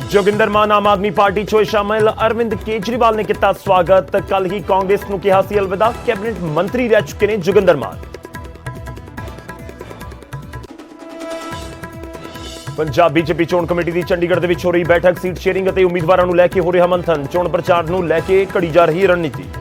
जोगिंदर मान आम आदमी पार्टी चो शामिल अरविंद केजरीवाल ने किया स्वागत। कल ही कांग्रेस को कहा सी अलविदा। कैबिनेट मंत्री रह चुके हैं जोगिंदर मान। पंजाब बीजेपी चोण कमेटी की चंडीगढ़ दे विच हो रही बैठक। सीट शेयरिंग और उम्मीदवारों को लैके हो रहा मंथन। चोण प्रचार को लैके घड़ी जा रही रणनीति।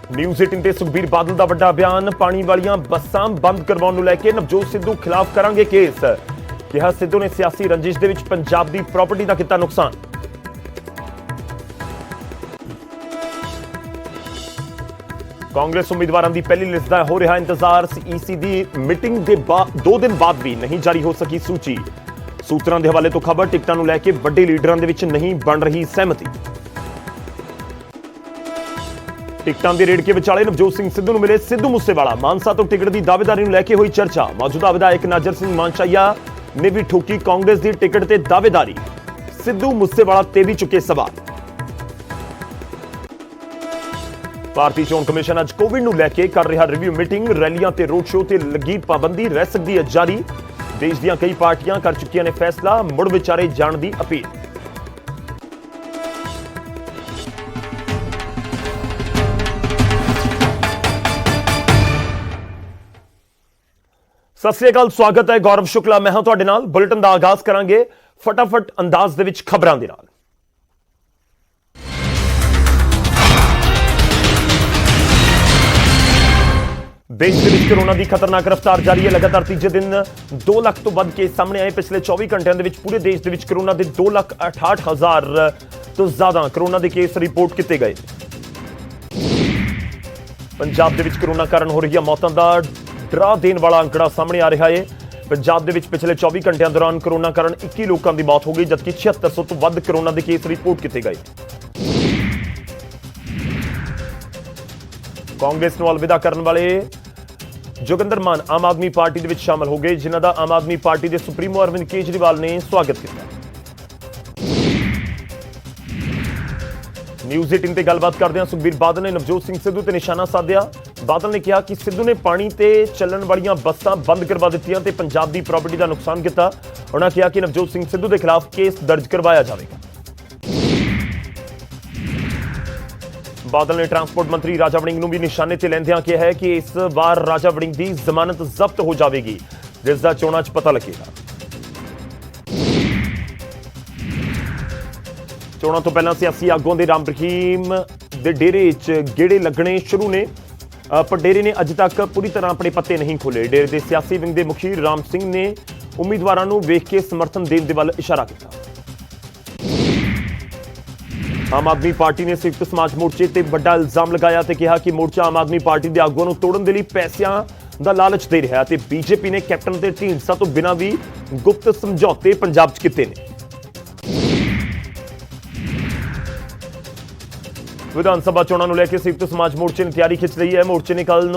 न्यूज़ 18 ते सुखबीर बादल का बड़ा बयान। पानी वालियां बसां बंद करवाउण नूं लैके नवजोत सिद्धू खिलाफ करांगे केस। कहा सिद्धू ने सियासी रंजिश दे विच पंजाब दी प्रॉपर्टी का किया नुकसान। कांग्रेस उम्मीदवारों की पहली लिस्ट का हो रहा इंतजार। सीईसी की मीटिंग के 2 दिन बाद भी नहीं जारी हो सकी सूची। सूत्रों के हवाले तो खबर टिकटों को लैके बड़े लीडरों के विच नहीं बन रही सहमति। टिकटां दे रेड़के विचाले नवजोत सिंह सिद्धू नूं मिले सिद्धू मूसेवाला। मानसा तो टिकट की दावेदारी नूं लैके हुई चर्चा। मौजूदा विधायक नाजर सिंह मानशाइया ने भी ठोकी कांग्रेस की टिकट ते दावेदारी। सिद्धू मूसेवाला ते भी चुके सवाल। भारतीय चोण कमिशन अज कोविड नूं लैके कर रहा रिव्यू मीटिंग। रैलियां ते रोड शो ते लगी पाबंदी रह सकती है जारी। देश दीआं कई पार्टियां कर चुकियां ने फैसला। मुड़ विचारे जाण दी अपील। सत श्री अकाल, स्वागत है। गौरव शुक्ला मैं हां तुहाडे नाल। बुलेटिन का आगाज करांगे फटाफट अंदाज दे विच खबरां दे नाल। देश के विच कोरोना की खतरनाक रफ्तार जारी है। लगातार तीजे दिन 2 लाख तो वध केस सामने आए। पिछले 24 घंटिया के पूरे देश के कोरोना के 2,68,000 तो ज्यादा कोरोना के केस रिपोर्ट किए गए। पंजाब के कोरोना कारण हो रही मौतों का डरा देने वाला अंकड़ा सामने आ रहा है। पंजाब के पिछले 24 घंटिया दौरान कोरोना कारण 21 लोगों की मौत हो गई, जबकि 7600 तो वध कोरोना के केस रिपोर्ट किए गए। कांग्रेस को अलविदा करने वाले जोगिंदर मान आम आदमी पार्टी के शामिल हो गए, जिन्हों का आम आदमी पार्टी के सुप्रीमो अरविंद केजरीवाल ने स्वागत किया। न्यूज़ 18 ते गलबात करदे सुखबीर बादल ने नवजोत सिंह सिद्धू ते निशाना साधिया। बादल ने कहा कि सिद्धू ने पानी ते चलण वालियां बसां बंद करवा दित्तियां ते पंजाब दी प्रॉपर्टी का नुकसान किया। उन्होंने कहा कि नवजोत सिंह सिद्धू के खिलाफ केस दर्ज करवाया जाएगा। बादल ने ट्रांसपोर्ट मंत्री राजा वड़िंग नूं भी निशाने ते लैंदियां कहा है कि इस बार राजा वड़िंग की जमानत जब्त हो जाएगी, जिसका चोणां च पता लगेगा। चोणां तो पहला सियासी आगुओं के राम रहीम के डेरे च गेड़े लगने शुरू ने, पर डेरे ने अज तक पूरी तरह अपने पत्ते नहीं खोले। डेरे के सियासी विंग के मुखी राम सिंह ने उम्मीदवारों को वेख के समर्थन देने के वाल इशारा किया। आम आदमी पार्टी ने संयुक्त समाज मोर्चे ते बड़ा इल्जाम लगाया ते कहा कि मोर्चा आम आदमी पार्टी के आगुओं को तोड़न के लिए पैसों का लालच दे रहा है। बीजेपी ने कैप्टन ते ढींडसा तो बिना भी गुप्त समझौते पंजाब च कीते ने। विधानसभा चोणों को लैके संयुक्त समाज मोर्चे ने तैयारी खिंच रही है। मोर्चे ने कल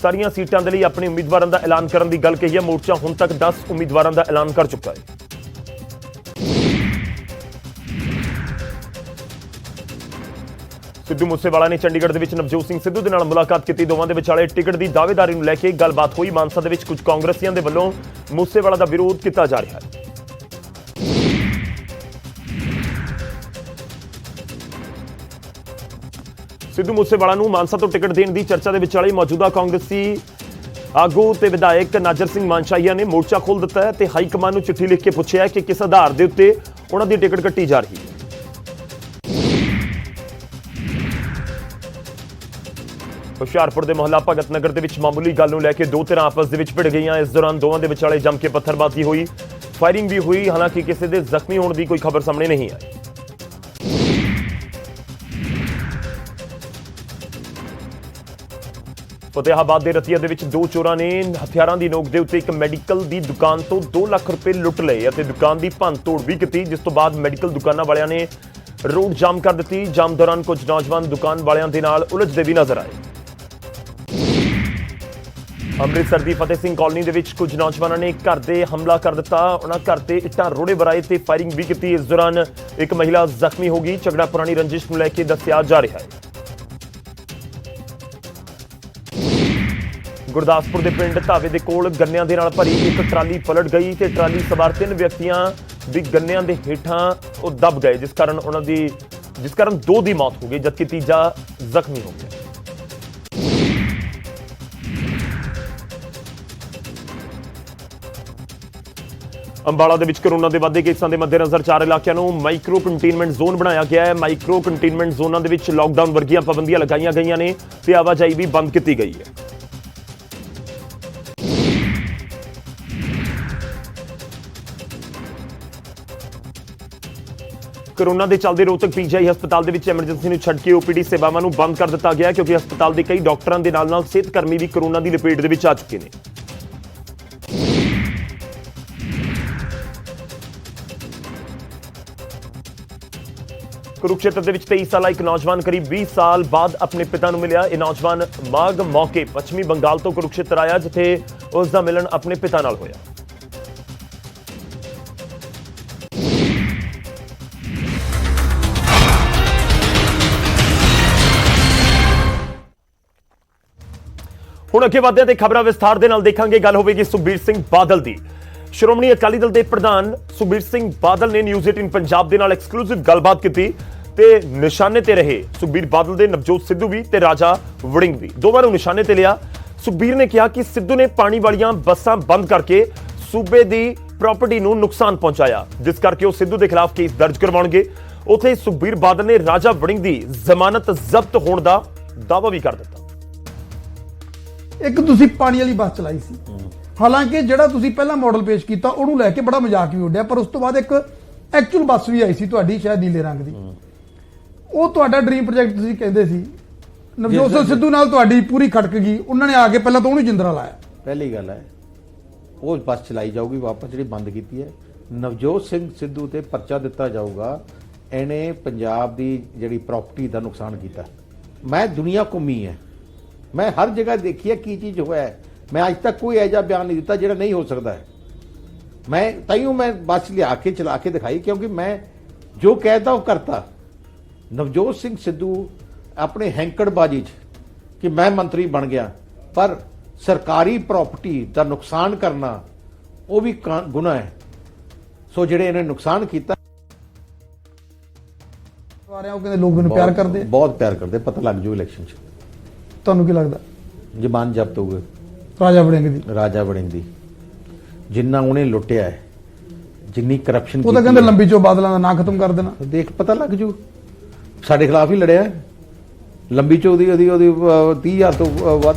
सारिया सीटों के लिए अपने उम्मीदवारों का ऐलान करने की गल कही है। मोर्चा हुण तक 10 उम्मीदवारों का ऐलान कर चुका है। सिद्धू मूसेवाला ने चंडीगढ़ के नवजोत सिंह सिद्धू के नाल मुलाकात की। दोवां दे विचाले टिकट की दावेदारी को लैके गलबात हुई। मानसा के कुछ कांग्रेसियों के वलों मूसेवाला का विरोध किया जा रहा है। सिद्धू मूसेवाला नूं मानसा तो टिकट देने की चर्चा के विचाले मौजूदा कांग्रेसी आगू ते विधायक नाजर सिंह मानशाइया ने मोर्चा खोल दिता है ते हाईकमान नूं चिट्ठी लिख के पूछा कि किस आधार के उत्ते उन्हां दी टिकट कट्टी जा रही है। हुशियारपुर के मोहल्ला भगत नगर के मामूली गल नूं लैके 2 धिरां आपस दे विच भिड़ गईआं। इस दौरान दोवां दे विचाले जम के पत्थरबाजी हुई, फायरिंग भी हुई। हालांकि किसी के जख्मी होने की कोई खबर सामने नहीं आई। फतेहाबाद के रतिया के 2 चोरां ने हथियारों की नोक के उत्ते एक मैडिकल की दुकान तो 2 लाख रुपए लुट लए और दुकान की भंन तोड़ भी की, जिस तो बाद मैडिकल दुकानों वालियां ने रोड जाम कर दी। जाम दौरान कुछ नौजवान दुकान वालियां दे नाल उलझदे भी नजर आए। अमृतसर की फतेह सिंह कॉलोनी के कुछ नौजवानों ने घर से हमला कर दिता। उन्होंने घर से इट्टां रोड़े बराए ते फायरिंग भी की। इस दौरान एक महिला जख्मी हो गई। झगड़ा पुरानी रंजिश को लैके दस्सिया जा रहा है। ਗੁਰਦਾਸਪੁਰ ਦੇ ਪਿੰਡ ਧਾਵੇ ਦੇ ਕੋਲ ਗੰਨਿਆਂ ਦੇ ਨਾਲ ਭਰੀ ਇੱਕ ਟਰਾਲੀ ਪਲਟ ਗਈ ਤੇ ਟਰਾਲੀ ਸਵਾਰ 3 ਵਿਅਕਤੀਆਂ ਵੀ ਗੰਨਿਆਂ ਦੇ ਹੇਠਾਂ ਉਹ ਦਬ ਗਏ, ਜਿਸ ਕਾਰਨ 2 ਦੀ ਮੌਤ ਹੋ ਗਈ ਜਦਕਿ ਤੀਜਾ ਜ਼ਖਮੀ ਹੋ ਗਿਆ। ਅੰਬਾਲਾ ਦੇ ਵਿੱਚ ਕੋਰੋਨਾ ਦੇ ਵੱਧਦੇ ਕੇਸਾਂ ਦੇ ਮੱਦੇਨਜ਼ਰ 4 ਇਲਾਕਿਆਂ ਨੂੰ ਮਾਈਕਰੋ ਕੰਟੇਨਮੈਂਟ ਜ਼ੋਨ ਬਣਾਇਆ ਗਿਆ ਹੈ। ਮਾਈਕਰੋ ਕੰਟੇਨਮੈਂਟ ਜ਼ੋਨਾਂ ਦੇ ਵਿੱਚ ਲਾਕਡਾਊਨ ਵਰਗੀਆਂ ਪਾਬੰਦੀਆਂ ਲਗਾਈਆਂ ਗਈਆਂ ਨੇ ਤੇ ਆਵਾਜਾਈ ਵੀ ਬੰਦ ਕੀਤੀ ਗਈ ਹੈ। ਕੋਰੋਨਾ ਦੇ ਚੱਲਦੇ ਰੋਹਤਕ ਪੀਜੀਆਈ ਹਸਪਤਾਲ ਦੇ ਵਿੱਚ ਐਮਰਜੈਂਸੀ ਨੂੰ ਛੱਡ ਕੇ ਓਪੀਡੀ ਸੇਵਾਵਾਂ ਨੂੰ ਬੰਦ ਕਰ ਦਿੱਤਾ ਗਿਆ ਕਿਉਂਕਿ ਹਸਪਤਾਲ ਦੇ ਕਈ ਡਾਕਟਰਾਂ ਦੇ ਨਾਲ ਸਿਹਤ ਕਰਮੀ ਵੀ ਕੋਰੋਨਾ ਦੀ ਲਪੇਟ ਦੇ ਵਿੱਚ ਆ ਚੁੱਕੇ ਨੇ। ਕੁਰੂਕਸ਼ੇਤਰ ਦੇ ਵਿੱਚ 23 ਸਾਲਾ ਇੱਕ ਨੌਜਵਾਨ ਕਰੀਬ 20 ਸਾਲ ਬਾਅਦ ਆਪਣੇ ਪਿਤਾ ਨੂੰ ਮਿਲਿਆ। ਇਹ ਨੌਜਵਾਨ ਮਾਘ ਮੌਕੇ ਪੱਛਮੀ ਬੰਗਾਲ ਤੋਂ ਕੁਰੂਕਸ਼ੇਤਰ ਆਇਆ, ਜਿੱਥੇ ਉਸ ਦਾ ਮਿਲਣ ਆਪਣੇ ਪਿਤਾ ਨਾਲ ਹੋਇਆ। ਹੁਣ ਅੱਗੇ ਵਧਦੇ ਤੇ ਖਬਰਾਂ ਵਿਸਥਾਰ ਦੇ ਨਾਲ ਦੇਖਾਂਗੇ। ਗੱਲ ਹੋਵੇਗੀ ਸੁਖਬੀਰ ਸਿੰਘ ਬਾਦਲ ਦੀ। ਸ਼੍ਰੋਮਣੀ ਅਕਾਲੀ ਦਲ ਦੇ ਪ੍ਰਧਾਨ ਸੁਖਬੀਰ ਸਿੰਘ ਬਾਦਲ ਨੇ ਨਿਊਜ਼ 18 ਪੰਜਾਬ ਦੇ ਨਾਲ ਐਕਸਕਲੂਸਿਵ ਗੱਲਬਾਤ ਕੀਤੀ ਤੇ ਨਿਸ਼ਾਨੇ ਤੇ ਰਹੇ ਸੁਖਬੀਰ ਬਾਦਲ ਦੇ ਨਵਜੋਤ ਸਿੱਧੂ ਵੀ ਤੇ ਰਾਜਾ ਵੜਿੰਗ ਵੀ, ਦੋਵਾਂ ਨੂੰ ਨਿਸ਼ਾਨੇ ਤੇ ਲਿਆ। ਸੁਖਬੀਰ ਨੇ ਕਿਹਾ ਕਿ ਸਿੱਧੂ ਨੇ ਪਾਣੀ ਵਾਲੀਆਂ ਬੱਸਾਂ ਬੰਦ ਕਰਕੇ ਸੂਬੇ ਦੀ ਪ੍ਰਾਪਰਟੀ ਨੂੰ ਨੁਕਸਾਨ ਪਹੁੰਚਾਇਆ, ਜਿਸ ਕਰਕੇ ਉਹ ਸਿੱਧੂ ਦੇ ਖਿਲਾਫ ਕੇਸ ਦਰਜ ਕਰਵਾਉਣਗੇ। ਉੱਥੇ ਸੁਖਬੀਰ ਬਾਦਲ ਨੇ ਰਾਜਾ ਵੜਿੰਗ ਦੀ ਜ਼ਮਾਨਤ ਜ਼ਬਤ ਹੋਣ ਦਾ ਦਾਅਵਾ ਵੀ ਕਰ ਦਿੱਤਾ। ਇੱਕ ਤੁਸੀਂ ਪਾਣੀ ਵਾਲੀ ਬੱਸ ਚਲਾਈ ਸੀ, ਹਾਲਾਂਕਿ ਜਿਹੜਾ ਤੁਸੀਂ ਪਹਿਲਾਂ ਮਾਡਲ ਪੇਸ਼ ਕੀਤਾ ਉਹਨੂੰ ਲੈ ਕੇ ਬੜਾ ਮਜ਼ਾਕ ਵੀ ਉੱਡਿਆ, ਪਰ ਉਸ ਤੋਂ ਬਾਅਦ ਇੱਕ ਐਕਚੁਅਲ ਬੱਸ ਵੀ ਆਈ ਸੀ ਤੁਹਾਡੀ, ਸ਼ਾਇਦ ਨੀਲੇ ਰੰਗ ਦੀ। ਉਹ ਤੁਹਾਡਾ ਡ੍ਰੀਮ ਪ੍ਰੋਜੈਕਟ ਤੁਸੀਂ ਕਹਿੰਦੇ ਸੀ। ਨਵਜੋਤ ਸਿੰਘ ਸਿੱਧੂ ਨਾਲ ਤੁਹਾਡੀ ਪੂਰੀ ਖਟਕ ਗਈ, ਉਹਨਾਂ ਨੇ ਆ ਕੇ ਪਹਿਲਾਂ ਤਾਂ ਉਹਨੂੰ ਜਿੰਦਰਾ ਲਾਇਆ। ਪਹਿਲੀ ਗੱਲ ਹੈ ਉਹ ਬੱਸ ਚਲਾਈ ਜਾਊਗੀ ਵਾਪਸ, ਜਿਹੜੀ ਬੰਦ ਕੀਤੀ ਹੈ। ਨਵਜੋਤ ਸਿੰਘ ਸਿੱਧੂ ਤੇ ਪਰਚਾ ਦਿੱਤਾ ਜਾਊਗਾ, ਇਹਨੇ ਪੰਜਾਬ ਦੀ ਜਿਹੜੀ ਪ੍ਰਾਪਰਟੀ ਦਾ ਨੁਕਸਾਨ ਕੀਤਾ। ਮੈਂ ਦੁਨੀਆ ਘੁੰਮੀ ਹੈ, ਮੈਂ ਹਰ ਜਗ੍ਹਾ ਦੇਖੀ ਹੈ ਕੀ ਚੀਜ਼ ਹੋਇਆ ਹੈ। ਮੈਂ ਅੱਜ ਤੱਕ ਕੋਈ ਐਜਾ ਬਿਆਨ ਨਹੀਂ ਦਿੱਤਾ ਜਿਹੜਾ ਨਹੀਂ ਹੋ ਸਕਦਾ ਹੈ। ਮੈਂ ਤਾਈਓ ਮੈਂ ਬੱਸ ਲਿਆ ਕੇ ਚਲਾ ਕੇ ਦਿਖਾਈ, ਕਿਉਂਕਿ ਮੈਂ ਜੋ ਕਹਿਤਾ ਉਹ ਕਰਤਾ। ਨਵਜੋਤ ਸਿੰਘ ਸਿੱਧੂ ਆਪਣੇ ਹੈਂਕੜਬਾਜ਼ੀ 'ਚ ਕਿ ਮੈਂ ਮੰਤਰੀ ਬਣ ਗਿਆ, ਪਰ ਸਰਕਾਰੀ ਪ੍ਰਾਪਰਟੀ ਦਾ ਨੁਕਸਾਨ ਕਰਨਾ ਉਹ ਵੀ ਗੁਨਾਹ ਹੈ। ਸੋ ਜਿਹੜੇ ਇਹਨੇ ਨੁਕਸਾਨ ਕੀਤਾ, ਉਹ ਕਹਿੰਦੇ ਲੋਕ ਮੈਨੂੰ ਪਿਆਰ ਕਰਦੇ, ਬਹੁਤ ਪਿਆਰ ਕਰਦੇ, ਪਤਾ ਲੱਗ ਜੂ ਇਲੈਕਸ਼ਨ 'ਚ। ਤੁਹਾਨੂੰ ਕੀ ਲੱਗਦਾ? ਜ਼ਬਾਨ ਜ਼ਬਤ ਹੋਊਗੀ ਰਾਜਾ ਵੜਿੰਗ ਦੀ, ਜਿੰਨਾ ਉਹਨੇ ਲੁੱਟਿਆ ਹੈ, ਜਿੰਨੀ ਕਰਪਸ਼ਨ ਉਹ ਤਾਂ ਕਹਿੰਦੇ ਲੰਬੀ ਚੋ ਬਾਦਲਾਂ ਦਾ ਨਾਂ ਖਤਮ ਕਰ ਦੇਣਾ। ਦੇਖ ਪਤਾ ਲੱਗ ਜੂ, ਸਾਡੇ ਖਿਲਾਫ ਹੀ ਲੜਿਆ ਲੰਬੀ ਚੋ ਉਹਦੀ 30,000 ਤੋਂ ਵੱਧ।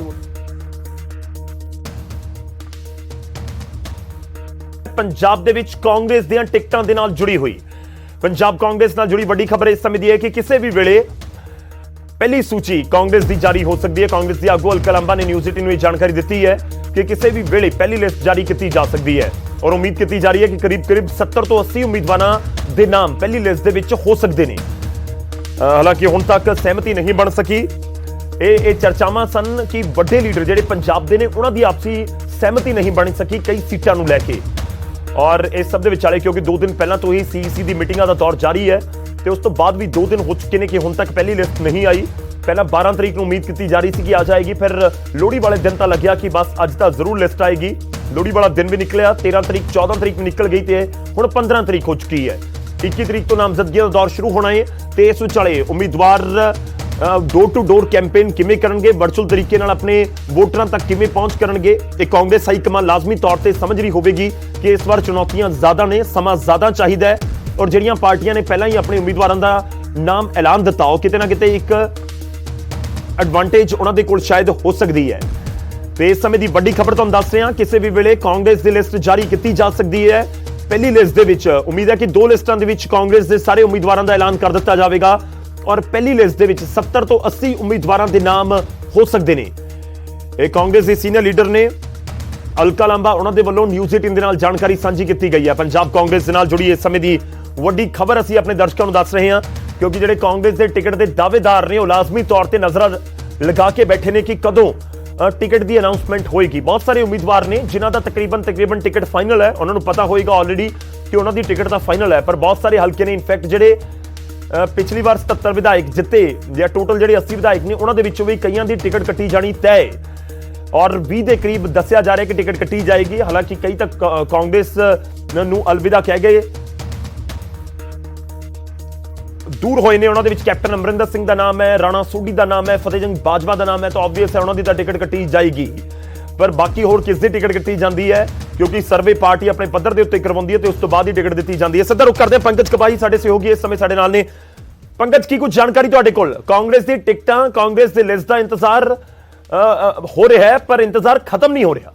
ਪੰਜਾਬ ਦੇ ਵਿੱਚ ਕਾਂਗਰਸ ਦੀਆਂ ਟਿਕਟਾਂ ਦੇ ਨਾਲ ਜੁੜੀ ਹੋਈ ਪੰਜਾਬ ਕਾਂਗਰਸ ਨਾਲ ਜੁੜੀ ਵੱਡੀ ਖਬਰ ਇਸ ਸਮੇਂ ਦੀ ਹੈ ਕਿ ਕਿਸੇ ਵੀ ਵੇਲੇ ਪਹਿਲੀ ਸੂਚੀ ਕਾਂਗਰਸ ਦੀ ਜਾਰੀ ਹੋ ਸਕਦੀ ਹੈ। ਕਾਂਗਰਸ ਦੀ ਆਗੂ ਅਲਕਾ ਲਾਂਬਾ ਨੇ ਨਿਊਜ਼ 18 ਨੂੰ ਇਹ ਜਾਣਕਾਰੀ ਦਿੱਤੀ ਹੈ ਕਿ ਕਿਸੇ ਵੀ ਵੇਲੇ ਪਹਿਲੀ ਲਿਸਟ ਜਾਰੀ ਕੀਤੀ ਜਾ ਸਕਦੀ ਹੈ ਔਰ ਉਮੀਦ ਕੀਤੀ ਜਾ ਰਹੀ ਹੈ ਕਿ ਕਰੀਬ 70 ਤੋਂ 80 ਉਮੀਦਵਾਰਾਂ ਦੇ ਨਾਮ ਪਹਿਲੀ ਲਿਸਟ ਦੇ ਵਿੱਚ ਹੋ ਸਕਦੇ ਨੇ। ਹਾਲਾਂਕਿ ਹੁਣ ਤੱਕ ਸਹਿਮਤੀ ਨਹੀਂ ਬਣ ਸਕੀ। ਇਹ ਚਰਚਾਵਾਂ ਸਨ ਕਿ ਵੱਡੇ ਲੀਡਰ ਜਿਹੜੇ ਪੰਜਾਬ ਦੇ ਨੇ ਉਹਨਾਂ ਦੀ ਆਪਸੀ ਸਹਿਮਤੀ ਨਹੀਂ ਬਣ ਸਕੀ ਕਈ ਸੀਟਾਂ ਨੂੰ ਲੈ ਕੇ। ਔਰ ਇਸ ਸਭ ਦੇ ਵਿਚਾਲੇ ਕਿਉਂਕਿ 2 ਦਿਨ ਪਹਿਲਾਂ ਤੋਂ ਹੀ ਸੀਈਸੀ ਦੀ ਮੀਟਿੰਗਾਂ ਦਾ ਦੌਰ ਜਾਰੀ ਹੈ ਤੇ ਉਸ ਤੋਂ ਬਾਅਦ ਵੀ 2 ਦਿਨ ਹੋ ਚੁੱਕੇ ਨੇ ਕਿ ਹੁਣ ਤੱਕ ਪਹਿਲੀ ਲਿਸਟ ਨਹੀਂ ਆਈ। ਪਹਿਲਾਂ 12 ਤਰੀਕ ਨੂੰ ਉਮੀਦ ਕੀਤੀ ਜਾ ਰਹੀ ਸੀ ਕਿ ਆ ਜਾਏਗੀ, ਫਿਰ ਲੋਹੜੀ ਵਾਲੇ ਦਿਨ ਤਾਂ ਲੱਗਿਆ ਕਿ ਬਸ ਅੱਜ ਤਾਂ ਜ਼ਰੂਰ ਲਿਸਟ ਆਏਗੀ। ਲੋਹੜੀ ਵਾਲਾ ਦਿਨ ਵੀ ਨਿਕਲਿਆ, 13 ਤਰੀਕ 14 ਤਰੀਕ ਨਿਕਲ ਗਈ ਤੇ ਹੁਣ 15 ਤਰੀਕ ਹੋ ਚੁੱਕੀ ਹੈ। 21 ਤਰੀਕ ਤੋਂ ਨਾਮਜ਼ਦਗੀ ਦਾ ਦੌਰ ਸ਼ੁਰੂ ਹੋਣਾ ਹੈ ਤੇ ਇਸ ਵਿਚਾਲੇ ਉਮੀਦਵਾਰ ਡੋਰ ਟੂ ਡੋਰ ਕੈਂਪੇਨ ਕਿਵੇਂ ਕਰਨਗੇ, ਵਰਚੁਅਲ ਤਰੀਕੇ ਨਾਲ ਆਪਣੇ ਵੋਟਰਾਂ ਤੱਕ ਕਿਵੇਂ ਪਹੁੰਚ ਕਰਨਗੇ, ਤੇ ਕਾਂਗਰਸ ਹਾਈ ਕਮਾਨ ਲਾਜ਼ਮੀ ਤੌਰ ਤੇ ਸਮਝ ਰਹੀ ਹੋਵੇਗੀ ਕਿ ਇਸ ਵਾਰ ਚੁਣੌਤੀਆਂ ਜ਼ਿਆਦਾ ਨੇ, ਸਮਾਂ ਜ਼ਿਆਦਾ ਚਾਹੀਦਾ ਹੈ ਔਰ ਜਿਹੜੀਆਂ ਪਾਰਟੀਆਂ ਨੇ ਪਹਿਲਾਂ ਹੀ ਆਪਣੇ ਉਮੀਦਵਾਰਾਂ ਦਾ ਨਾਮ ਐਲਾਨ ਦਿੱਤਾ ਉਹ ਕਿਤੇ ਨਾ ਕਿਤੇ ਇੱਕ ਐਡਵਾਂਟੇਜ ਉਹਨਾਂ ਦੇ ਕੋਲ ਸ਼ਾਇਦ ਹੋ ਸਕਦੀ ਹੈ। ਤੇ ਇਸ ਸਮੇਂ ਦੀ ਵੱਡੀ ਖਬਰ ਤੁਹਾਨੂੰ ਦੱਸ ਰਹੇ ਹਾਂ, ਕਿਸੇ ਵੀ ਵੇਲੇ ਕਾਂਗਰਸ ਦੀ ਲਿਸਟ ਜਾਰੀ ਕੀਤੀ ਜਾ ਸਕਦੀ ਹੈ। ਪਹਿਲੀ ਲਿਸਟ ਦੇ ਵਿੱਚ ਉਮੀਦ ਹੈ ਕਿ 2 ਲਿਸਟਾਂ ਦੇ ਵਿੱਚ ਕਾਂਗਰਸ ਦੇ ਸਾਰੇ ਉਮੀਦਵਾਰਾਂ ਦਾ ਐਲਾਨ ਕਰ ਦਿੱਤਾ ਜਾਵੇਗਾ ਔਰ ਪਹਿਲੀ ਲਿਸਟ ਦੇ ਵਿੱਚ 70 ਤੋਂ 80 ਉਮੀਦਵਾਰਾਂ ਦੇ ਨਾਮ ਹੋ ਸਕਦੇ ਨੇ। ਇਹ ਕਾਂਗਰਸ ਦੇ ਸੀਨੀਅਰ ਲੀਡਰ ਨੇ ਅਲਕਾ ਲਾਂਬਾ, ਉਹਨਾਂ ਦੇ ਵੱਲੋਂ ਨਿਊਜ਼ 18 ਦੇ ਨਾਲ ਜਾਣਕਾਰੀ ਸਾਂਝੀ ਕੀਤੀ ਗਈ ਹੈ। ਪੰਜਾਬ ਕਾਂਗਰਸ ਦੇ ਨਾਲ ਜੁੜੀ ਇਸ ਸਮੇਂ ਦੀ ਵੱਡੀ ਖਬਰ ਅਸੀਂ ਆਪਣੇ ਦਰਸ਼ਕਾਂ ਨੂੰ ਦੱਸ ਰਹੇ ਹਾਂ ਕਿਉਂਕਿ ਜਿਹੜੇ ਕਾਂਗਰਸ ਦੇ ਟਿਕਟ ਦੇ ਦਾਅਵੇਦਾਰ ਨੇ ਉਹ ਲਾਜ਼ਮੀ ਤੌਰ ਤੇ ਨਜ਼ਰਾਂ ਲਗਾ ਕੇ ਬੈਠੇ ਨੇ ਕਿ ਕਦੋਂ ਟਿਕਟ ਦੀ ਅਨਾਉਂਸਮੈਂਟ ਹੋਏਗੀ। ਬਹੁਤ ਸਾਰੇ ਉਮੀਦਵਾਰ ਨੇ ਜਿਨ੍ਹਾਂ ਦਾ ਤਕਰੀਬਨ ਟਿਕਟ ਫਾਈਨਲ ਹੈ, ਉਹਨਾਂ ਨੂੰ ਪਤਾ ਹੋਏਗਾ ਆਲਰੇਡੀ ਕਿ ਉਹਨਾਂ ਦੀ ਟਿਕਟ ਤਾਂ ਫਾਈਨਲ ਹੈ, ਪਰ ਬਹੁਤ ਸਾਰੇ ਹਲਕੇ ਨੇ ਇਨਫੈਕਟ ਜਿਹੜੇ ਪਿਛਲੀ ਵਾਰ 77 ਵਿਧਾਇਕ ਜਿੱਤੇ ਜਾਂ ਟੋਟਲ ਜਿਹੜੇ 80 ਵਿਧਾਇਕ ਨੇ ਉਹਨਾਂ ਦੇ ਵਿੱਚੋਂ ਵੀ ਕਈਆਂ ਦੀ ਟਿਕਟ ਕੱਟੀ ਜਾਣੀ ਤੈਅ ਹੈ। ਔਰ 20 ਦੇ ਕਰੀਬ ਦੱਸਿਆ ਜਾ ਰਿਹਾ ਕਿ ਟਿਕਟ ਕੱਟੀ ਜਾਏਗੀ। ਹਾਲਾਂਕਿ ਕਈ ਤੱਕ ਕਾਂਗਰਸ ਨੂੰ ਅਲਵਿਦਾ ਕਹਿ ਗਏ, ਦੂਰ ਹੋਏ ਨੇ। ਉਹਨਾਂ ਦੇ ਵਿੱਚ ਕੈਪਟਨ ਅਮਰਿੰਦਰ ਸਿੰਘ ਦਾ ਨਾਮ ਹੈ, ਰਾਣਾ ਸੋਢੀ ਦਾ ਨਾਮ ਹੈ, ਫਤਿਹ ਸਿੰਘ ਬਾਜਵਾ ਦਾ ਨਾਮ ਹੈ, ਤਾਂ ਆਬਵੀਅਸ ਹੈ ਉਹਨਾਂ ਦੀ ਤਾਂ ਟਿਕਟ ਕੱਟੀ ਜਾਏਗੀ। ਪਰ ਬਾਕੀ ਹੋਰ ਕਿਸ ਦੀ ਟਿਕਟ ਕੱਟੀ ਜਾਂਦੀ ਹੈ, ਕਿਉਂਕਿ ਸਰਵੇ ਪਾਰਟੀ ਆਪਣੇ ਪੱਧਰ ਦੇ ਉੱਤੇ ਕਰਵਾਉਂਦੀ ਹੈ ਤੇ ਉਸ ਤੋਂ ਬਾਅਦ ਹੀ ਟਿਕਟ ਦਿੱਤੀ ਜਾਂਦੀ ਹੈ। ਸਿੱਧਾ ਰੁਕ ਕਰਦੇ ਹਾਂ, ਪੰਕਜ ਕਬਾਈ ਸਾਡੇ ਸਹਿਯੋਗੀ ਇਸ ਸਮੇਂ ਸਾਡੇ ਨਾਲ ਨੇ। ਪੰਕਜ, ਕੀ ਕੁਝ ਜਾਣਕਾਰੀ ਤੁਹਾਡੇ ਕੋਲ? ਕਾਂਗਰਸ ਦੀ ਟਿਕਟਾਂ, ਕਾਂਗਰਸ ਦੇ ਲਿਸਟ ਦਾ ਇੰਤਜ਼ਾਰ ਹੋ ਰਿਹਾ ਹੈ, ਪਰ ਇੰਤਜ਼ਾਰ ਖਤਮ ਨਹੀਂ ਹੋ ਰਿਹਾ।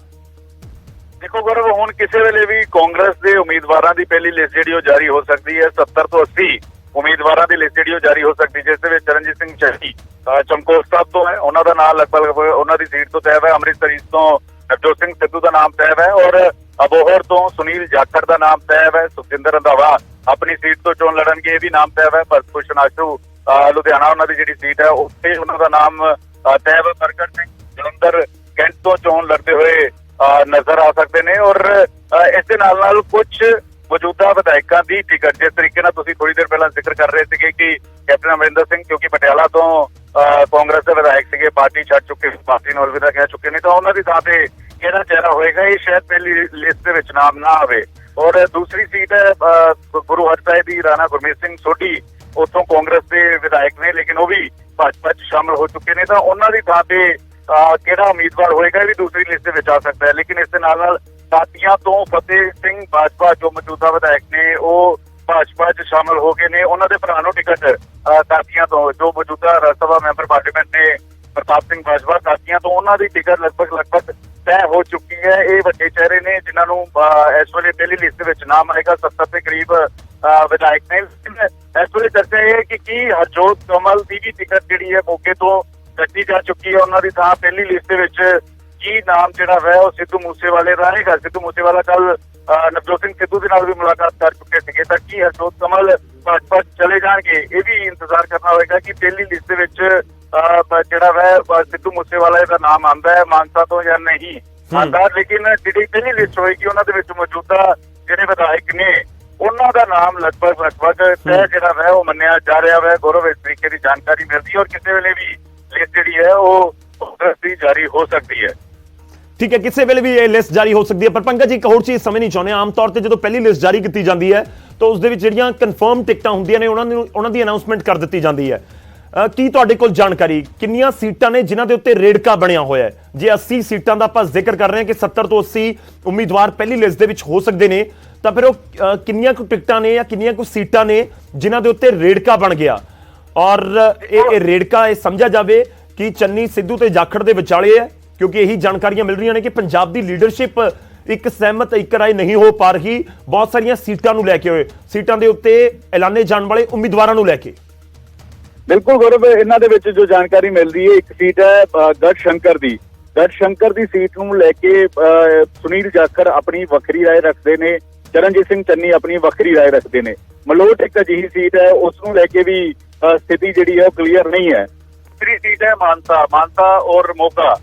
ਦੇਖੋ ਗੌਰਵ, ਹੁਣ ਕਿਸੇ ਵੇਲੇ ਵੀ ਕਾਂਗਰਸ ਦੇ ਉਮੀਦਵਾਰਾਂ ਦੀ ਪਹਿਲੀ ਲਿਸਟ ਜਿਹੜੀ ਉਹ ਜਾਰੀ ਹੋ ਸਕਦੀ ਹੈ। 70 ਤੋਂ 80 ਉਮੀਦਵਾਰਾਂ ਦੀ ਲਿਸਟ ਜਿਹੜੀ ਉਹ ਜਾਰੀ ਹੋ ਸਕਦੀ, ਜਿਸ ਦੇ ਵਿੱਚ ਚਰਨਜੀਤ ਸਿੰਘ ਚੰਨੀ ਚਮਕੌਰ ਸਾਹਿਬ ਤੋਂ ਹੈ, ਉਹਨਾਂ ਦਾ ਨਾਮ ਲਗਭਗ ਉਹਨਾਂ ਦੀ ਸੀਟ ਤੋਂ ਤੈਅ ਹੈ। ਅੰਮ੍ਰਿਤਸਰ ਈਸਟ ਤੋਂ ਨਵਜੋਤ ਸਿੰਘ ਸਿੱਧੂ ਦਾ ਨਾਮ ਤੈਅ ਹੈ ਔਰ ਅਬੋਹਰ ਤੋਂ ਸੁਨੀਲ ਜਾਖੜ ਦਾ ਨਾਮ ਤੈਅ ਹੈ। ਸੁਖਜਿੰਦਰ ਰੰਧਾਵਾ ਆਪਣੀ ਸੀਟ ਤੋਂ ਚੋਣ ਲੜਨਗੇ, ਇਹ ਵੀ ਨਾਮ ਤੈਅ ਹੈ। ਭਗਤ ਭੂਸ਼ਣ ਆਸ਼ੂ ਲੁਧਿਆਣਾ ਉਹਨਾਂ ਦੀ ਜਿਹੜੀ ਸੀਟ ਹੈ ਉੱਥੇ ਉਹਨਾਂ ਦਾ ਨਾਮ ਤੈਅ ਹੈ। ਪ੍ਰਗਟ ਸਿੰਘ ਜਲੰਧਰ ਕੈਂਟ ਤੋਂ ਚੋਣ ਲੜਦੇ ਹੋਏ ਨਜ਼ਰ ਆ ਸਕਦੇ ਨੇ ਔਰ ਇਸ ਦੇ ਨਾਲ ਕੁਝ ਮੌਜੂਦਾ ਵਿਧਾਇਕਾਂ ਦੀ ਟਿਕਟ, ਜਿਸ ਤਰੀਕੇ ਨਾਲ ਤੁਸੀਂ ਥੋੜੀ ਦੇਰ ਪਹਿਲਾਂ ਜ਼ਿਕਰ ਕਰ ਰਹੇ ਸੀਗੇ ਕਿ ਕੈਪਟਨ ਅਮਰਿੰਦਰ ਸਿੰਘ ਕਿਉਂਕਿ ਪਟਿਆਲਾ ਤੋਂ ਕਾਂਗਰਸ ਦੇ ਵਿਧਾਇਕ ਸੀਗੇ, ਪਾਰਟੀ ਛੱਡ ਚੁੱਕੇ, ਪਾਰਟੀ ਨੂੰ ਅਲਵਿਦਾ ਕਹਿ ਚੁੱਕੇ ਨੇ, ਤਾਂ ਉਹਨਾਂ ਦੀ ਥਾਂ ਤੇ ਕਿਹੜਾ ਚਿਹਰਾ ਹੋਏਗਾ ਇਹ ਸ਼ਾਇਦ ਪਹਿਲੀ ਲਿਸਟ ਦੇ ਵਿੱਚ ਨਾਮ ਨਾ ਆਵੇ। ਔਰ ਦੂਸਰੀ ਸੀਟ ਹੈ ਗੁਰੂ ਹਰਸਾਏ ਦੀ, ਰਾਣਾ ਗੁਰਮੀਤ ਸਿੰਘ ਸੋਢੀ ਉੱਥੋਂ ਕਾਂਗਰਸ ਦੇ ਵਿਧਾਇਕ ਨੇ, ਲੇਕਿਨ ਉਹ ਵੀ ਭਾਜਪਾ 'ਚ ਸ਼ਾਮਲ ਹੋ ਚੁੱਕੇ ਨੇ, ਤਾਂ ਉਹਨਾਂ ਦੀ ਥਾਂ ਤੇ ਕਿਹੜਾ ਉਮੀਦਵਾਰ ਹੋਏਗਾ ਇਹ ਵੀ ਦੂਸਰੀ ਲਿਸਟ ਦੇ ਵਿੱਚ ਆ ਸਕਦਾ ਹੈ। ਲੇਕਿਨ ਇਸ ਦੇ ਨਾਲ ਸਾਥੀਆਂ ਤੋਂ ਫਤਿਹ ਸਿੰਘ ਬਾਜਵਾ ਜੋ ਮੌਜੂਦਾ ਵਿਧਾਇਕ ਨੇ ਉਹ ਭਾਜਪਾ 'ਚ ਸ਼ਾਮਲ ਹੋ ਗਏ ਨੇ। ਉਹਨਾਂ ਦੇ ਭਰਾ ਨੂੰ ਟਿਕਟ ਸਾਥੀਆਂ ਤੋਂ, ਜੋ ਮੌਜੂਦਾ ਰਾਜ ਸਭਾ ਮੈਂਬਰ ਪਾਰਲੀਮੈਂਟ ਨੇ ਪ੍ਰਤਾਪ ਸਿੰਘ ਬਾਜਵਾ, ਸਾਥੀਆਂ ਤੋਂ ਉਹਨਾਂ ਦੀ ਟਿਕਟ ਲਗਭਗ ਤੈਅ ਹੋ ਚੁੱਕੀ ਹੈ। ਇਹ ਵੱਡੇ ਚਿਹਰੇ ਨੇ ਜਿਨ੍ਹਾਂ ਨੂੰ ਇਸ ਵੇਲੇ ਪਹਿਲੀ ਲਿਸਟ ਦੇ ਵਿੱਚ ਨਾਮ ਆਏਗਾ। 70 ਦੇ ਕਰੀਬ ਵਿਧਾਇਕ ਨੇ। ਇਸ ਵੇਲੇ ਚਰਚਾ ਇਹ ਹੈ ਕਿ ਕੀ ਹਰਜੋਤ ਕਮਲ ਦੀ ਵੀ ਟਿਕਟ ਜਿਹੜੀ ਹੈ ਮੌਕੇ ਤੋਂ ਕੱਟੀ ਜਾ ਚੁੱਕੀ ਹੈ। ਉਹਨਾਂ ਦੀ ਥਾਂ ਪਹਿਲੀ ਲਿਸਟ ਦੇ ਵਿੱਚ ਕੀ ਨਾਮ ਜਿਹੜਾ ਹੈ ਉਹ ਸਿੱਧੂ ਮੂਸੇਵਾਲੇ ਦਾ ਰਹੇਗਾ। ਸਿੱਧੂ ਮੂਸੇਵਾਲਾ ਕੱਲ ਨਵਜੋਤ ਸਿੰਘ ਸਿੱਧੂ ਦੇ ਨਾਲ ਵੀ ਮੁਲਾਕਾਤ ਕਰ ਚੁੱਕੇ ਸੀਗੇ, ਤਾਂ ਕੀ ਹਰਜੋਤ ਕਮਲ ਭਾਜਪਾ ਚਲੇ ਜਾਣਗੇ ਇਹ ਵੀ ਇੰਤਜ਼ਾਰ ਕਰਨਾ ਹੋਏਗਾ ਕਿ ਪਹਿਲੀ ਲਿਸਟ ਦੇ ਵਿੱਚ ਜਿਹੜਾ ਹੈ ਸਿੱਧੂ ਮੂਸੇਵਾਲਾ ਦਾ ਨਾਮ ਆਉਂਦਾ ਹੈ ਮਾਨਸਾ ਤੋਂ ਜਾਂ ਨਹੀਂ ਆਉਂਦਾ। ਲੇਕਿਨ ਜਿਹੜੀ ਪਹਿਲੀ ਲਿਸਟ ਹੋਏਗੀ ਉਹਨਾਂ ਦੇ ਵਿੱਚ ਮੌਜੂਦਾ ਜਿਹੜੇ ਵਿਧਾਇਕ ਨੇ ਉਹਨਾਂ ਦਾ ਨਾਮ ਲਗਭਗ ਤੈਅ ਜਿਹੜਾ ਹੈ ਉਹ ਮੰਨਿਆ ਜਾ ਰਿਹਾ ਹੈ। ਗੌਰਵ, ਇਸ ਤਰੀਕੇ ਦੀ ਜਾਣਕਾਰੀ ਮਿਲਦੀ ਹੈ ਔਰ ਕਿਸੇ ਵੇਲੇ ਵੀ ਲਿਸਟ ਜਿਹੜੀ ਹੈ ਉਹ ਕਾਂਗਰਸ ਦੀ ਜਾਰੀ ਹੋ ਸਕਦੀ ਹੈ। ਠੀਕ ਹੈ, ਕਿਸੇ ਵੇਲੇ ਵੀ ਇਹ ਲਿਸਟ ਜਾਰੀ ਹੋ ਸਕਦੀ ਹੈ। ਪਰ ਪੰਕਜ ਜੀ, ਇੱਕ ਹੋਰ ਚੀਜ਼ ਸਮਝ ਨਹੀਂ ਚਾਹੁੰਦੇ, ਆਮ ਤੌਰ ਤੇ ਜਦੋਂ ਪਹਿਲੀ ਲਿਸਟ ਜਾਰੀ ਕੀਤੀ ਜਾਂਦੀ ਹੈ ਤਾਂ ਉਸ ਦੇ ਵਿੱਚ ਜਿਹੜੀਆਂ ਕਨਫਰਮ ਟਿਕਟਾਂ ਹੁੰਦੀਆਂ ਨੇ ਉਹਨਾਂ ਦੀ ਅਨਾਉਂਸਮੈਂਟ ਕਰ ਦਿੱਤੀ ਜਾਂਦੀ ਹੈ। ਕੀ ਤੁਹਾਡੇ ਕੋਲ ਜਾਣਕਾਰੀ ਕਿੰਨੀਆਂ ਸੀਟਾਂ ਨੇ ਜਿਨ੍ਹਾਂ ਦੇ ਉੱਤੇ ਰੇੜਕਾ ਬਣਿਆ ਹੋਇਆ ਹੈ? ਜੇ 80 ਸੀਟਾਂ ਦਾ ਆਪਾਂ ਜ਼ਿਕਰ ਕਰ ਰਹੇ ਹਾਂ ਕਿ 70 ਤੋਂ 80 ਉਮੀਦਵਾਰ ਪਹਿਲੀ ਲਿਸਟ ਦੇ ਵਿੱਚ ਹੋ ਸਕਦੇ ਨੇ, ਤਾਂ ਫਿਰ ਉਹ ਕਿੰਨੀਆਂ ਕੁ ਟਿਕਟਾਂ ਨੇ ਜਾਂ ਕਿੰਨੀਆਂ ਕੁ ਸੀਟਾਂ ਨੇ ਜਿਨ੍ਹਾਂ ਦੇ ਉੱਤੇ ਰੇੜਕਾ ਬਣ ਗਿਆ? ਔਰ ਇਹ ਰੇੜਕਾ ਇਹ ਸਮਝਿਆ ਜਾਵੇ ਕਿ ਚੰਨੀ ਸਿੱਧੂ ਤੇ ਜਾਖੜ ਦੇ ਵਿਚਾਲੇ ਹੈ, ਕਿਉਂਕਿ ਇਹੀ ਜਾਣਕਾਰੀਆਂ ਮਿਲ ਰਹੀਆਂ ਨੇ ਕਿ ਪੰਜਾਬ ਦੀ ਲੀਡਰਸ਼ਿਪ ਇੱਕ ਸਹਿਮਤ ਇੱਕ ਰਾਏ ਨਹੀਂ ਹੋ ਪਾ ਰਹੀ ਬਹੁਤ ਸਾਰੀਆਂ ਸੀਟਾਂ ਨੂੰ ਲੈ ਕੇ, ਹੋਏ ਸੀਟਾਂ ਦੇ ਉੱਤੇ ਐਲਾਨੇ ਜਾਣ ਵਾਲੇ ਉਮੀਦਵਾਰਾਂ ਨੂੰ ਲੈ ਕੇ। ਬਿਲਕੁਲ ਗੌਰਵ, ਇਹਨਾਂ ਦੇ ਵਿੱਚ ਜੋ ਜਾਣਕਾਰੀ ਮਿਲਦੀ ਹੈ, ਇੱਕ ਸੀਟ ਹੈ ਗੜ ਸ਼ੰਕਰ ਦੀ। ਗੜ ਸ਼ੰਕਰ ਦੀ ਸੀਟ ਨੂੰ ਲੈ ਕੇ ਸੁਨੀਲ ਜਾਖੜ ਆਪਣੀ ਵੱਖਰੀ ਰਾਏ ਰੱਖਦੇ ਨੇ, ਚਰਨਜੀਤ ਸਿੰਘ ਚੰਨੀ ਆਪਣੀ ਵੱਖਰੀ ਰਾਏ ਰੱਖਦੇ ਨੇ। ਮਲੋਟ ਇੱਕ ਅਜਿਹੀ ਸੀਟ ਹੈ ਉਸ ਨੂੰ ਲੈ ਕੇ ਵੀ ਸਥਿਤੀ ਜਿਹੜੀ ਹੈ ਉਹ ਕਲੀਅਰ ਨਹੀਂ ਹੈ। ਤੀਸਰੀ ਸੀਟ ਹੈ ਮਾਨਸਾ ਔਰ ਮੋਗਾ,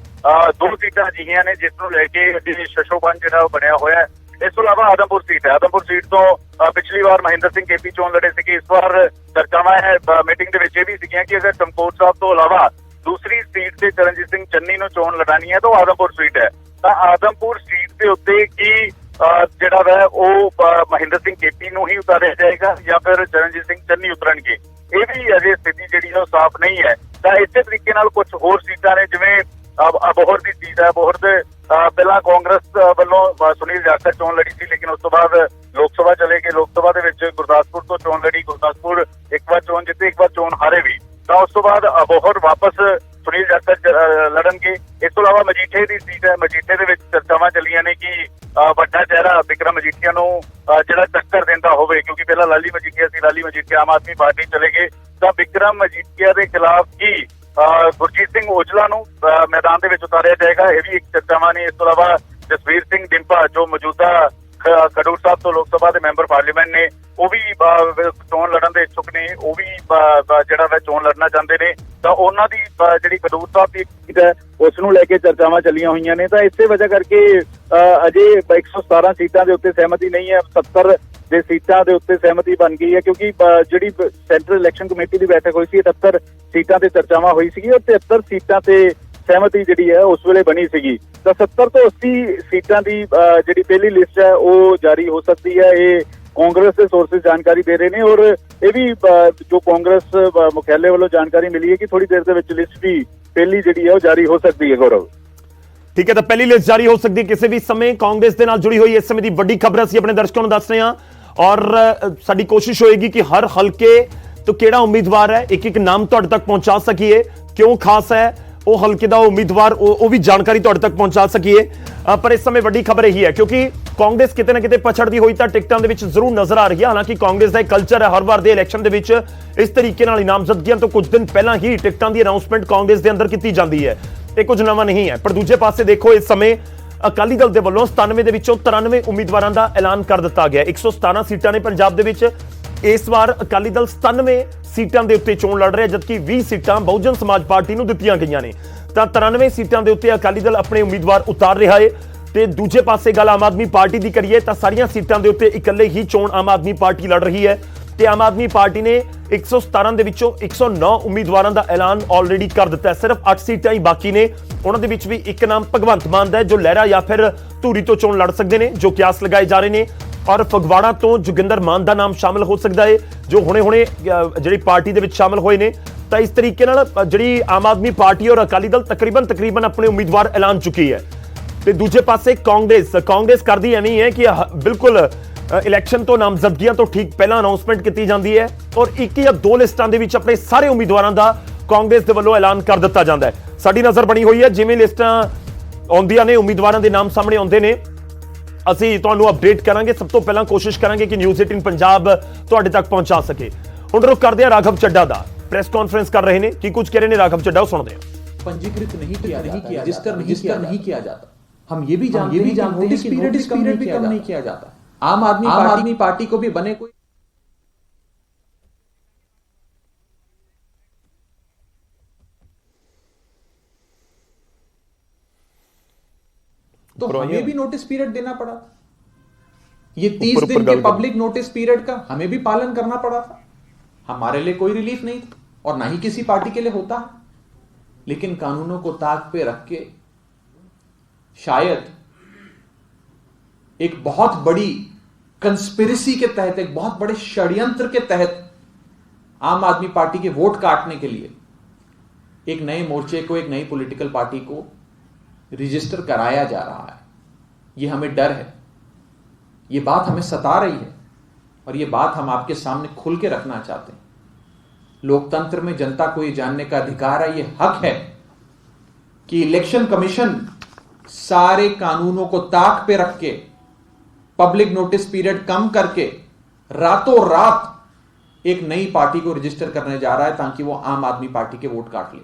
ਦੋ ਸੀਟਾਂ ਅਜਿਹੀਆਂ ਨੇ ਜਿਸ ਨੂੰ ਲੈ ਕੇ ਸ਼ਸ਼ੋਬਨ ਜਿਹੜਾ ਉਹ ਬਣਿਆ ਹੋਇਆ ਹੈ। ਇਸ ਤੋਂ ਇਲਾਵਾ ਆਦਮਪੁਰ ਸੀਟ ਹੈ। ਆਦਮਪੁਰ ਸੀਟ ਤੋਂ ਪਿਛਲੀ ਵਾਰ ਮਹਿੰਦਰ ਸਿੰਘ ਕੇਪੀ ਚੋਣ ਲੜੇ ਸੀਗੇ। ਇਸ ਵਾਰ ਚਰਚਾਵਾਂ ਹੈ ਮੀਟਿੰਗ ਦੇ ਵਿੱਚ ਇਹ ਵੀ ਸੀਗੀਆਂ ਕਿ ਅਗਰ ਚਮਕੌਰ ਸਾਹਿਬ ਤੋਂ ਇਲਾਵਾ ਦੂਸਰੀ ਸੀਟ ਤੇ ਚਰਨਜੀਤ ਸਿੰਘ ਚੰਨੀ ਨੂੰ ਚੋਣ ਲੜਾਣੀ ਹੈ ਤਾਂ ਆਦਮਪੁਰ ਸੀਟ ਹੈ। ਤਾਂ ਆਦਮਪੁਰ ਸੀਟ ਦੇ ਉੱਤੇ ਕੀ ਜਿਹੜਾ ਹੈ ਉਹ ਮਹਿੰਦਰ ਸਿੰਘ ਕੇਪੀ ਨੂੰ ਹੀ ਉਤਾਰਿਆ ਜਾਏਗਾ ਜਾਂ ਫਿਰ ਚਰਨਜੀਤ ਸਿੰਘ ਚੰਨੀ ਉਤਰਨਗੇ, ਇਹ ਵੀ ਅਜੇ ਸਥਿਤੀ ਜਿਹੜੀ ਉਹ ਸਾਫ਼ ਨਹੀਂ ਹੈ। ਤਾਂ ਇਸੇ ਤਰੀਕੇ ਨਾਲ ਕੁਝ ਹੋਰ ਸੀਟਾਂ ਨੇ, ਜਿਵੇਂ ਅਬੋਹਰ ਦੀ ਸੀਟ ਹੈ। ਅਬੋਹਰ ਦੇ ਪਹਿਲਾਂ ਕਾਂਗਰਸ ਵੱਲੋਂ ਸੁਨੀਲ ਜਾਖੜ ਚੋਣ ਲੜੀ ਸੀ, ਲੇਕਿਨ ਉਸ ਤੋਂ ਬਾਅਦ ਲੋਕ ਸਭਾ ਚਲੇ ਗਏ। ਲੋਕ ਸਭਾ ਦੇ ਵਿੱਚ ਗੁਰਦਾਸਪੁਰ ਤੋਂ ਚੋਣ ਲੜੀ, ਗੁਰਦਾਸਪੁਰ ਇੱਕ ਵਾਰ ਚੋਣ ਜਿੱਤੇ, ਇੱਕ ਵਾਰ ਚੋਣ ਹਾਰੇ ਵੀ। ਤਾਂ ਉਸ ਤੋਂ ਬਾਅਦ ਅਬੋਹਰ ਵਾਪਸ ਸੁਨੀਲ ਜਾਖੜ ਲੜਨਗੇ। ਇਸ ਤੋਂ ਇਲਾਵਾ ਮਜੀਠੇ ਦੀ ਸੀਟ ਹੈ। ਮਜੀਠੇ ਦੇ ਵਿੱਚ ਚਰਚਾਵਾਂ ਚੱਲੀਆਂ ਨੇ ਕਿ ਵੱਡਾ ਚਿਹਰਾ ਵਿਕਰਮ ਮਜੀਠੀਆ ਨੂੰ ਜਿਹੜਾ ਟੱਕਰ ਦਿੰਦਾ ਹੋਵੇ, ਕਿਉਂਕਿ ਪਹਿਲਾਂ ਲਾਲੀ ਮਜੀਠੀਆ ਸੀ, ਲਾਲੀ ਮਜੀਠੀਆ ਆਮ ਆਦਮੀ ਪਾਰਟੀ ਚਲੇ ਗਏ, ਤਾਂ ਵਿਕਰਮ ਮਜੀਠੀਆ ਦੇ ਖਿਲਾਫ ਕੀ ਗੁਰਜੀਤ ਸਿੰਘ ਔਜਲਾ ਨੂੰ ਮੈਦਾਨ ਦੇ ਵਿੱਚ ਉਤਾਰਿਆ ਜਾਏਗਾ, ਇਹ ਵੀ ਇੱਕ ਚਰਚਾਵਾਂ ਨੇ। ਇਸ ਤੋਂ ਇਲਾਵਾ ਜਸਵੀਰ ਸਿੰਘ ਡਿੰਪਾ ਜੋ ਮੌਜੂਦਾ ਖਡੂਰ ਸਾਹਿਬ ਤੋਂ ਲੋਕ ਸਭਾ ਦੇ ਮੈਂਬਰ ਪਾਰਲੀਮੈਂਟ ਨੇ, ਉਹ ਵੀ ਚੋਣ ਲੜਨ ਦੇ ਇੱਛੁਕ ਨੇ, ਉਹ ਵੀ ਜਿਹੜਾ ਵਾ ਚੋਣ ਲੜਨਾ ਚਾਹੁੰਦੇ ਨੇ। ਤਾਂ ਉਹਨਾਂ ਦੀ ਜਿਹੜੀ ਖਡੂਰ ਸਾਹਿਬ ਦੀ ਸੀਟ ਹੈ ਉਸ ਨੂੰ ਲੈ ਕੇ ਚਰਚਾਵਾਂ ਚੱਲੀਆਂ ਹੋਈਆਂ ਨੇ। ਤਾਂ ਇਸੇ ਵਜ੍ਹਾ ਕਰਕੇ ਅਜੇ 117 ਸੀਟਾਂ ਦੇ ਉੱਤੇ ਸਹਿਮਤੀ ਨਹੀਂ ਹੈ, 70 ਦੇ ਸੀਟਾਂ ਦੇ ਉੱਤੇ ਸਹਿਮਤੀ ਬਣ ਗਈ ਹੈ, ਕਿਉਂਕਿ ਜਿਹੜੀ ਸੈਂਟਰਲ ਇਲੈਕਸ਼ਨ ਕਮੇਟੀ ਦੀ ਬੈਠਕ ਹੋਈ ਸੀ 78 ਸੀਟਾਂ ਤੇ ਚਰਚਾਵਾਂ ਹੋਈ ਸੀਗੀ ਔਰ 73 ਸੀਟਾਂ ਤੇ ਸਹਿਮਤੀ ਜਿਹੜੀ ਹੈ ਉਸ ਵੇਲੇ ਬਣੀ ਸੀਗੀ ਤਾਂ 70 ਤੋਂ 80 ਸੀਟਾਂ ਦੀ ਜਿਹੜੀ ਪਹਿਲੀ ਲਿਸਟ ਹੈ ਉਹ ਜਾਰੀ ਹੋ ਸਕਦੀ ਹੈ। ਇਹ ਕਾਂਗਰਸ ਦੇ ਸੋਰਸਿਸ ਜਾਣਕਾਰੀ ਦੇ ਰਹੇ ਨੇ ਔਰ ਇਹ ਵੀ ਜੋ ਕਾਂਗਰਸ ਮੁਖਿਆਲੇ ਵੱਲੋਂ ਜਾਣਕਾਰੀ ਮਿਲੀ ਹੈ ਕਿ ਥੋੜੀ ਦੇਰ ਦੇ ਵਿੱਚ ਲਿਸਟ ਵੀ ਪਹਿਲੀ ਜਿਹੜੀ ਹੈ ਉਹ ਜਾਰੀ ਹੋ ਸਕਦੀ ਹੈ। ਗੌਰਵ ਠੀਕ ਹੈ, ਤਾਂ ਪਹਿਲੀ ਲਿਸਟ ਜਾਰੀ ਹੋ ਸਕਦੀ ਹੈ ਕਿਸੇ ਵੀ ਸਮੇਂ। ਕਾਂਗਰਸ ਦੇ ਨਾਲ ਜੁੜੀ ਹੋਈ ਇਸ ਸਮੇਂ ਦੀ ਵੱਡੀ ਖਬਰ ਅਸੀਂ ਆਪਣੇ ਦਰਸ਼ਕਾਂ ਨੂੰ ਦੱਸ ਰਹੇ ਹਾਂ ਔਰ ਸਾਡੀ ਕੋਸ਼ਿਸ਼ ਹੋਏਗੀ ਕਿ ਹਰ ਹਲਕੇ ਤੋਂ ਕਿਹੜਾ ਉਮੀਦਵਾਰ ਹੈ ਇੱਕ ਇੱਕ ਨਾਮ ਤੁਹਾਡੇ ਤੱਕ ਪਹੁੰਚਾ ਸਕੀਏ, ਕਿਉਂ ਖਾਸ ਹੈ ਉਹ ਹਲਕੇ ਦਾ ਉਮੀਦਵਾਰ, ਉਹ ਵੀ ਜਾਣਕਾਰੀ ਤੁਹਾਡੇ ਤੱਕ ਪਹੁੰਚਾ ਸਕੀਏ। ਪਰ ਇਸ ਸਮੇਂ ਵੱਡੀ ਖਬਰ ਇਹੀ ਹੈ ਕਿਉਂਕਿ ਕਾਂਗਰਸ ਕਿਤੇ ਨਾ ਕਿਤੇ ਪਛੜਦੀ ਹੋਈ ਤਾਂ ਟਿਕਟਾਂ ਦੇ ਵਿੱਚ ਜ਼ਰੂਰ ਨਜ਼ਰ ਆ ਰਹੀ ਹੈ। ਹਾਲਾਂਕਿ ਕਾਂਗਰਸ ਦਾ ਇੱਕ ਕਲਚਰ ਹੈ ਹਰ ਵਾਰ ਦੇ ਇਲੈਕਸ਼ਨ ਦੇ ਵਿੱਚ ਇਸ ਤਰੀਕੇ ਨਾਲ ਨਾਮਜ਼ਦਗੀਆਂ ਤੋਂ ਕੁਝ ਦਿਨ ਪਹਿਲਾਂ ਹੀ ਟਿਕਟਾਂ ਦੀ ਅਨਾਉਂਸਮੈਂਟ ਕਾਂਗਰਸ ਦੇ ਅੰਦਰ ਕੀਤੀ ਜਾਂਦੀ ਹੈ। ਇਹ ਕੁਝ ਨਵਾਂ ਨਹੀਂ ਹੈ। ਪਰ ਦੂਜੇ ਪਾਸੇ ਦੇਖੋ ਇਸ ਸਮੇਂ ਅਕਾਲੀ ਦਲ ਦੇ ਵੱਲੋਂ 97 ਦੇ ਵਿੱਚੋਂ 93 ਉਮੀਦਵਾਰਾਂ ਦਾ ਐਲਾਨ ਕਰ ਦਿੱਤਾ ਗਿਆ। 117 ਸੀਟਾਂ ਨੇ ਪੰਜਾਬ ਦੇ ਵਿੱਚ। ਇਸ ਵਾਰ ਅਕਾਲੀ ਦਲ 97 ਸੀਟਾਂ ਦੇ ਉੱਤੇ ਚੋਣ ਲੜ ਰਿਹਾ ਜਦਕਿ 20 ਸੀਟਾਂ ਬਹੁਜਨ ਸਮਾਜ ਪਾਰਟੀ ਨੂੰ ਦਿੱਤੀਆਂ ਗਈਆਂ ਨੇ। ਤਾਂ 93 ਸੀਟਾਂ ਦੇ ਉੱਤੇ ਅਕਾਲੀ ਦਲ ਆਪਣੇ ਉਮੀਦਵਾਰ ਉਤਾਰ ਰਿਹਾ ਹੈ। ਤੇ ਦੂਜੇ ਪਾਸੇ ਗੱਲ ਆਮ ਆਦਮੀ ਪਾਰਟੀ ਦੀ ਕਰੀਏ ਤਾਂ ਸਾਰੀਆਂ ਸੀਟਾਂ ਦੇ ਉੱਤੇ ਇਕੱਲੇ ਹੀ ਚੋਣ ਆਮ ਆਦਮੀ ਪਾਰਟੀ ਲੜ ਰਹੀ ਹੈ ਤੇ ਆਮ ਆਦਮੀ ਪਾਰਟੀ ਨੇ 117 ਦੇ ਵਿੱਚੋਂ 109 ਉਮੀਦਵਾਰਾਂ ਦਾ ਐਲਾਨ ਆਲਰੇਡੀ ਕਰ ਦਿੱਤਾ ਹੈ। ਸਿਰਫ 8 ਸੀਟਾਂ ਹੀ ਬਾਕੀ ਨੇ। ਉਹਨਾਂ ਦੇ ਵਿੱਚ ਵੀ ਇੱਕ ਨਾਮ ਭਗਵੰਤ ਮਾਨ ਦਾ ਹੈ ਜੋ ਲਹਿਰਾ ਜਾਂ ਫਿਰ ਧੂਰੀ ਤੋਂ ਚੋਣ ਲੜ ਸਕਦੇ ਨੇ, ਜੋ ਕਿਆਸ ਲਗਾਏ ਜਾ ਰਹੇ ਨੇ। ਔਰ ਫਗਵਾੜਾ ਤੋਂ ਜੋਗਿੰਦਰ ਮਾਨ ਦਾ ਨਾਮ ਸ਼ਾਮਲ ਹੋ ਸਕਦਾ ਹੈ ਜੋ ਹੁਣੇ ਜਿਹੜੀ ਪਾਰਟੀ ਦੇ ਵਿੱਚ ਸ਼ਾਮਲ ਹੋਏ ਨੇ। ਤਾਂ ਇਸ ਤਰੀਕੇ ਨਾਲ ਜਿਹੜੀ ਆਮ ਆਦਮੀ ਪਾਰਟੀ ਔਰ ਅਕਾਲੀ ਦਲ ਤਕਰੀਬਨ ਆਪਣੇ ਉਮੀਦਵਾਰ ਐਲਾਨ ਚੁੱਕੀ ਹੈ। ਤੇ ਦੂਜੇ ਪਾਸੇ ਕਾਂਗਰਸ ਕਰਦੀ ਐਵੇਂ ਹੈ ਕਿ ਬਿਲਕੁਲ ਇਲੈਕਸ਼ਨ ਤੋਂ ਨਾਮਜ਼ਦਗੀਆਂ ਤੋਂ ਠੀਕ ਪਹਿਲਾਂ ਅਨਾਉਂਸਮੈਂਟ ਕੀਤੀ ਜਾਂਦੀ ਹੈ ਔਰ ਇੱਕ ਜਾਂ ਦੋ ਲਿਸਟਾਂ ਦੇ ਵਿੱਚ ਆਪਣੇ ਸਾਰੇ ਉਮੀਦਵਾਰਾਂ ਦਾ ਕਾਂਗਰਸ ਦੇ ਵੱਲੋਂ ਐਲਾਨ ਕਰ ਦਿੱਤਾ ਜਾਂਦਾ ਹੈ। ਸਾਡੀ ਨਜ਼ਰ ਬਣੀ ਹੋਈ ਹੈ ਜਿਵੇਂ ਲਿਸਟਾਂ ਆਉਂਦੀਆਂ ਨੇ ਉਮੀਦਵਾਰਾਂ ਦੇ ਨਾਮ ਸਾਹਮਣੇ ਆਉਂਦੇ ਨੇ ਅਸੀਂ ਤੁਹਾਨੂੰ ਅਪਡੇਟ ਕਰਾਂਗੇ। ਸਭ ਤੋਂ ਪਹਿਲਾਂ ਕੋਸ਼ਿਸ਼ ਕਰਾਂਗੇ ਕਿ ਨਿਊਜ਼ 18 ਪੰਜਾਬ ਤੁਹਾਡੇ ਤੱਕ ਪਹੁੰਚਾ ਸਕੇ। ਹੁਣ ਰੁਕ ਕਰਦੇ ਹਾਂ ਰਾਘਵ ਚੱਡਾ ਦਾ। ਪ੍ਰੈਸ ਕਾਨਫਰੰਸ ਕਰ ਰਹੇ ਨੇ, ਕੀ ਕੁਝ ਕਹਿ ਰਹੇ ਨੇ राघव चड्ढा, सुनते हैं। पंजीकृत नहीं किया रजिस्टर नहीं किया जाता। हम ये भी जानते हैं नोटिस पीरियड भी कम नहीं किया जाता। आम आदमी पार्टी को भी बने कोई तो हमें भी नोटिस पीरियड देना पड़ा था। ये 30 दिन के पब्लिक नोटिस पीरियड का हमें भी पालन करना पड़ा था। हमारे लिए कोई रिलीफ नहीं था और ना ही किसी पार्टी के लिए होता है। लेकिन कानूनों को ताक पे रख के शायद एक बहुत बड़ी कंस्पिरेसी के तहत, एक बहुत बड़े षड्यंत्र के तहत आम आदमी पार्टी के वोट काटने के लिए एक नए मोर्चे को, एक नई पॉलिटिकल पार्टी को रजिस्टर कराया जा रहा है। यह हमें डर है, यह बात हमें सता रही है और यह बात हम आपके सामने खुल के रखना चाहते हैं। लोकतंत्र में जनता को यह जानने का अधिकार है, यह हक है कि इलेक्शन कमीशन सारे कानूनों को ताक पे रख के, पब्लिक नोटिस पीरियड कम करके रातों रात एक नई पार्टी को रजिस्टर करने जा रहा है ताकि वो आम आदमी पार्टी के वोट काट ले।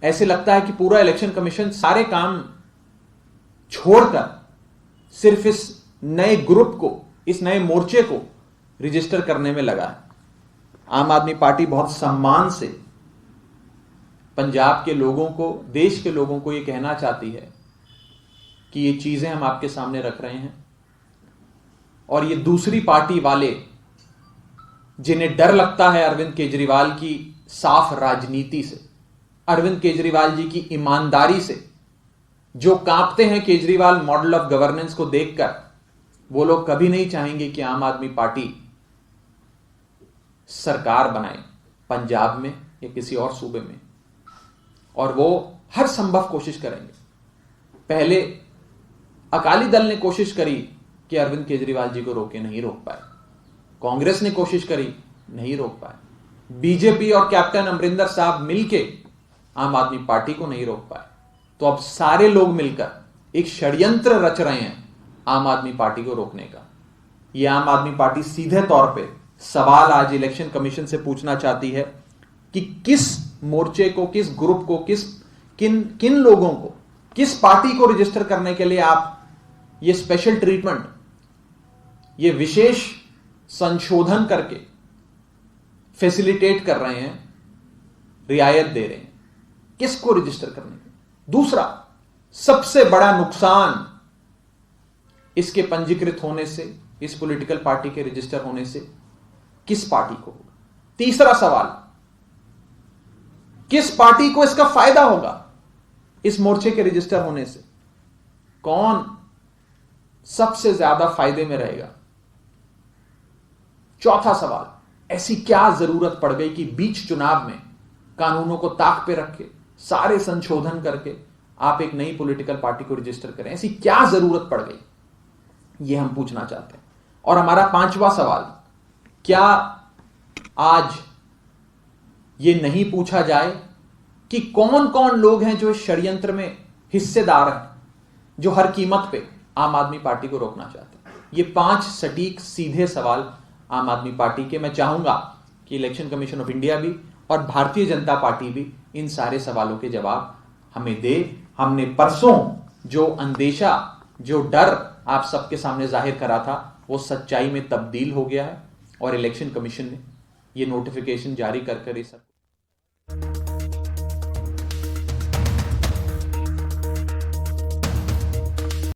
ऐसे लगता है कि पूरा इलेक्शन कमीशन सारे काम छोड़कर सिर्फ इस नए ग्रुप को, इस नए मोर्चे को रजिस्टर करने में लगा है। आम आदमी पार्टी बहुत सम्मान से पंजाब के लोगों को, देश के लोगों को यह कहना चाहती है कि ये चीजें हम आपके सामने रख रहे हैं और ये दूसरी पार्टी वाले जिन्हें डर लगता है अरविंद केजरीवाल की साफ राजनीति से, अरविंद केजरीवाल जी की ईमानदारी से, जो कांपते हैं केजरीवाल मॉडल ऑफ गवर्नेंस को देखकर, वो लोग कभी नहीं चाहेंगे कि आम आदमी पार्टी सरकार बनाए पंजाब में या किसी और सूबे में, और वो हर संभव कोशिश करेंगे। पहले अकाली दल ने कोशिश करी कि अरविंद केजरीवाल जी को रोके, नहीं रोक पाए। कांग्रेस ने कोशिश करी, नहीं रोक पाए। बीजेपी और कैप्टन अमरिंदर साहब मिलके आम आदमी पार्टी को नहीं रोक पाए। तो अब सारे लोग मिलकर एक षड्यंत्र रच रहे हैं आम आदमी पार्टी को रोकने का। यह आम आदमी पार्टी सीधे तौर पे सवाल आज इलेक्शन कमीशन से पूछना चाहती है कि किस मोर्चे को, किस ग्रुप को, किन लोगों को, किस पार्टी को रजिस्टर करने के लिए आप ये स्पेशल ट्रीटमेंट, ये विशेष संशोधन करके फैसिलिटेट कर रहे हैं, रियायत दे रहे हैं, किसको रजिस्टर करने के। दूसरा सबसे बड़ा नुकसान इसके पंजीकृत होने से, इस पॉलिटिकल पार्टी के रजिस्टर होने से किस पार्टी को होगा। तीसरा सवाल, किस पार्टी को इसका फायदा होगा इस मोर्चे के रजिस्टर होने से? कौन सबसे ज्यादा फायदे में रहेगा? चौथा सवाल, ऐसी क्या जरूरत पड़ गई कि बीच चुनाव में कानूनों को ताक पे रख के सारे संशोधन करके आप एक नई पॉलिटिकल पार्टी को रजिस्टर करें? ऐसी क्या जरूरत पड़ गई, यह हम पूछना चाहते हैं। और हमारा पांचवा सवाल, क्या आज यह नहीं पूछा जाए कि कौन कौन लोग हैं जो इस षड्यंत्र में हिस्सेदार हैं, जो हर कीमत पे आम आदमी पार्टी को रोकना चाहते हैं? ये 5 सटीक सीधे सवाल आम आदमी पार्टी के, मैं चाहूंगा कि इलेक्शन कमीशन ऑफ इंडिया भी और भारतीय जनता पार्टी भी इन सारे सवालों के जवाब हमें दे। हमने परसों जो अंदेशा, जो डर आप सबके सामने जाहिर करा था, वो सच्चाई में तब्दील हो गया है और इलेक्शन कमीशन ने ये नोटिफिकेशन जारी कर कर ये सब